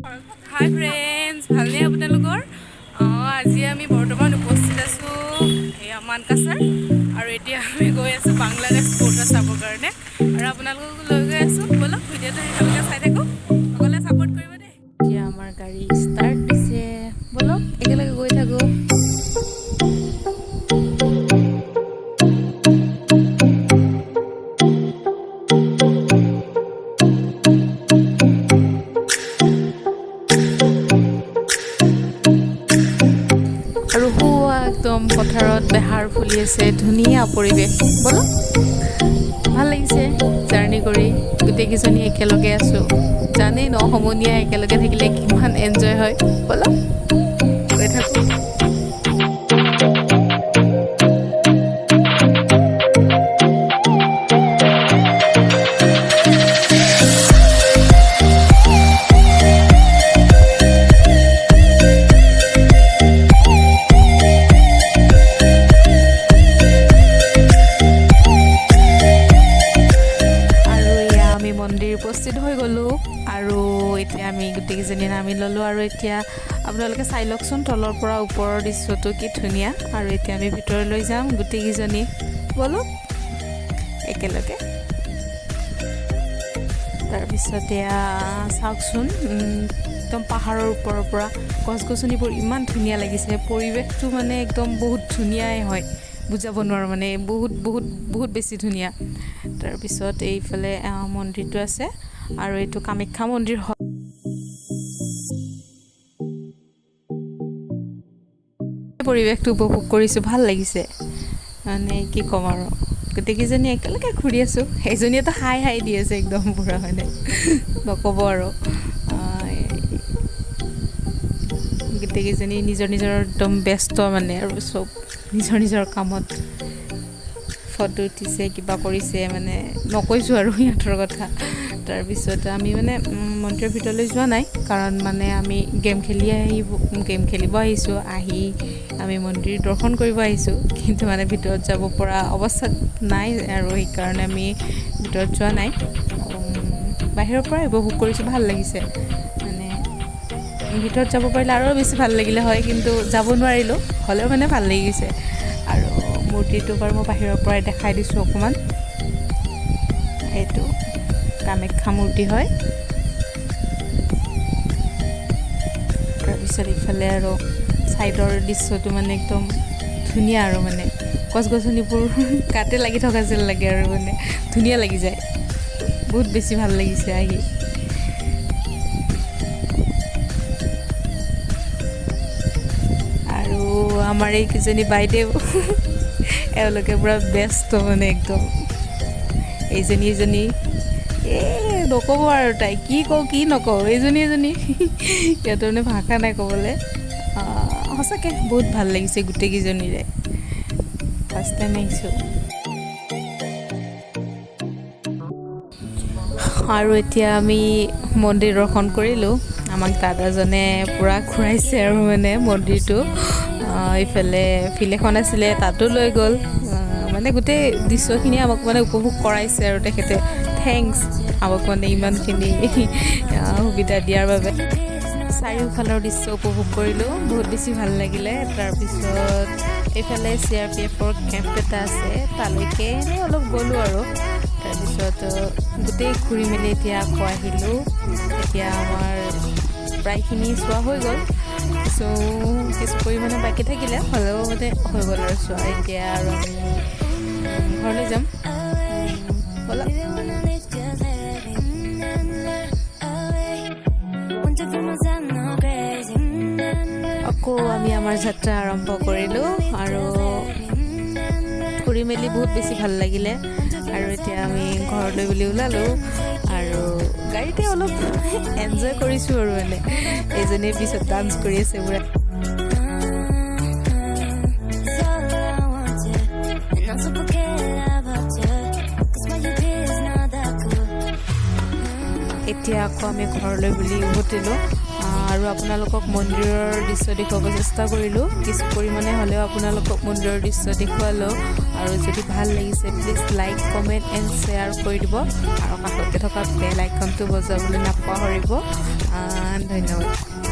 হাই friends, ভালনে আপোনালোকৰ? আজি আমি বৰ্তমান উপস্থিত আছোঁ এই মানকাছাৰ আৰু এতিয়া আমি গৈ আছোঁ বাংলাদেশ পৰ্ট চাবৰ কাৰণে আৰু আপোনালোকক লৈ গৈ আছোঁ। ব'লক ভিডিঅ'টো সেইভাগে চাই থাকোঁ, সকলোৱে ছাপোৰ্ট কৰিব দেই। এতিয়া আমাৰ গাড়ী ষ্টাৰ্ট দিছে, ব'লক একেলগে গৈ থাকোঁ। আৰু হোৱা একদম পথাৰত বেহাৰ ফুলি আছে, ধুনীয়া পৰিৱেশ। ব'লক, ভাল লাগিছে জাৰ্ণি কৰি, গোটেইকেইজনী একেলগে আছোঁ। জানেই ন, সমনীয়া একেলগে থাকিলে কিমান এনজয় হয়। ব'লক গৈ থাকোঁ। উপস্থিত হৈ গ'লোঁ আৰু এতিয়া আমি গোটেইকেইজনী নামি ল'লোঁ আৰু এতিয়া আপোনালোকে চাই লওকচোন তলৰ পৰা ওপৰৰ দৃশ্যটো কি ধুনীয়া। আৰু এতিয়া আমি ভিতৰলৈ যাম গোটেইকেইজনী, ব'লক একেলগে। তাৰপিছত এয়া চাওকচোন, একদম পাহাৰৰ ওপৰৰ পৰা গছ গছনিবোৰ ইমান ধুনীয়া লাগিছে, পৰিৱেশটো মানে একদম বহুত ধুনীয়াই হয়, বুজাব নোৱাৰোঁ মানে, বহুত বহুত বহুত বেছি ধুনীয়া। তাৰপিছত এইফালে মন্দিৰটো আছে আৰু এইটো কামাখ্যা মন্দিৰ হয়। পৰিৱেশটো উপভোগ কৰিছোঁ, ভাল লাগিছে মানে কি ক'ম আৰু। গোটেইকেইজনী একেলগে ঘূৰি আছোঁ, সেইজনীয়েতো হাই হাই দি আছে একদম পুৰা, হয়নে নক'ব আৰু। গোটেইকেইজনী নিজৰ নিজৰ একদম ব্যস্ত মানে, আৰু চব নিজৰ নিজৰ কামত ফটো উঠিছে, কিবা কৰিছে মানে, নকৈছোঁ আৰু সিহঁতৰ কথা। তাৰপিছত আমি মানে মন্দিৰৰ ভিতৰলৈ যোৱা নাই, কাৰণ মানে আমি গেম খেলিব আহিছোঁ। আহি আমি মন্দিৰ দৰ্শন কৰিব আহিছোঁ, কিন্তু মানে ভিতৰত যাব পৰা অৱস্থাত নাই আৰু সেইকাৰণে আমি ভিতৰত যোৱা নাই। বাহিৰৰ পৰা উপভোগ কৰিছোঁ, ভাল লাগিছে মানে। ভিতৰত যাব পাৰিলে আৰু বেছি ভাল লাগিলে হয়, কিন্তু যাব নোৱাৰিলোঁ, হ'লেও মানে ভাল লাগিছে। আৰু মূৰ্তিটো বাৰু মই বাহিৰৰ পৰাই দেখাই দিছোঁ অকণমান। এইটো কামাখ্যা মূৰ্তি হয়। তাৰপিছত ইফালে আৰু ছাইডৰ দৃশ্যটো মানে একদম ধুনীয়া আৰু মানে, গছ গছনিবোৰ গাতে লাগি থকা যেন লাগে আৰু মানে ধুনীয়া লাগি যায়, বহুত বেছি ভাল লাগিছে আহি। আৰু আমাৰ এইকেইজনী বাইদেউ এওঁলোকে পূৰা ব্যস্ত মানে একদম, এইজনী নক'ব আৰু, তাই কি কওঁ কি নকওঁ, এজনী সিহঁতৰ মানে ভাষা নাই ক'বলৈ। সঁচাকৈ বহুত ভাল লাগিছে গোটেইকেইজনীৰে, ফাৰ্ষ্ট টাইম আহিছোঁ। আৰু এতিয়া আমি মন্দিৰ দৰ্শন কৰিলোঁ, আমাক দাদাজনে পূৰা ঘূৰাইছে আৰু মানে মন্দিৰটো। ইফালে ফিল্ড এখন আছিলে, তাতো লৈ গ'ল, মানে গোটেই দৃশ্যখিনি আমাক মানে উপভোগ কৰাইছে আৰু তেখেতে। থেংকছ আমাক মানে ইমানখিনি সুবিধা দিয়াৰ বাবে। চাৰিওফালৰ দৃশ্য উপভোগ কৰিলোঁ, বহুত বেছি ভাল লাগিলে। তাৰপিছত এইফালে CRPFৰ কেম্প এটা আছে, তালৈকে এনেই অলপ গ'লোঁ আৰু। তাৰপিছত গোটেই ঘূৰি মেলি এতিয়া আকৌ আহিলোঁ। এতিয়া আমাৰ প্ৰায়খিনি চোৱা হৈ গ'ল, কিছু পৰিমাণে বাকী থাকিলে, হ'লেও মানে হৈ গ'ল আৰু চোৱা। এতিয়া আৰু আমি ঘৰলৈ যাম, ব'লক। আকৌ আমি আমাৰ যাত্ৰা আৰম্ভ কৰিলোঁ আৰু ফুৰি মেলি বহুত বেছি ভাল লাগিলে। আৰু এতিয়া আমি ঘৰলৈ বুলি ওলালোঁ আৰু গাড়ীতে অলপ এনজয় কৰিছোঁ আৰু মানে। এইজনীয়ে পিছত ডান্স কৰি আছে পুৰা। এতিয়া আকৌ আমি ঘৰলৈ বুলি উভতিলোঁ আৰু আপোনালোকক মন্দিৰৰ দৃশ্য দেখুৱাব চেষ্টা কৰিলোঁ। কিছু পৰিমাণে হ'লেও আপোনালোকক মন্দিৰৰ দৃশ্য দেখুৱালোঁ আৰু যদি ভাল লাগিছে please like comment and share কৰি দিব আৰু কাষতে থকা বেল আইকনটো বজাবলৈ নাপাহৰিব। ধন্যবাদ।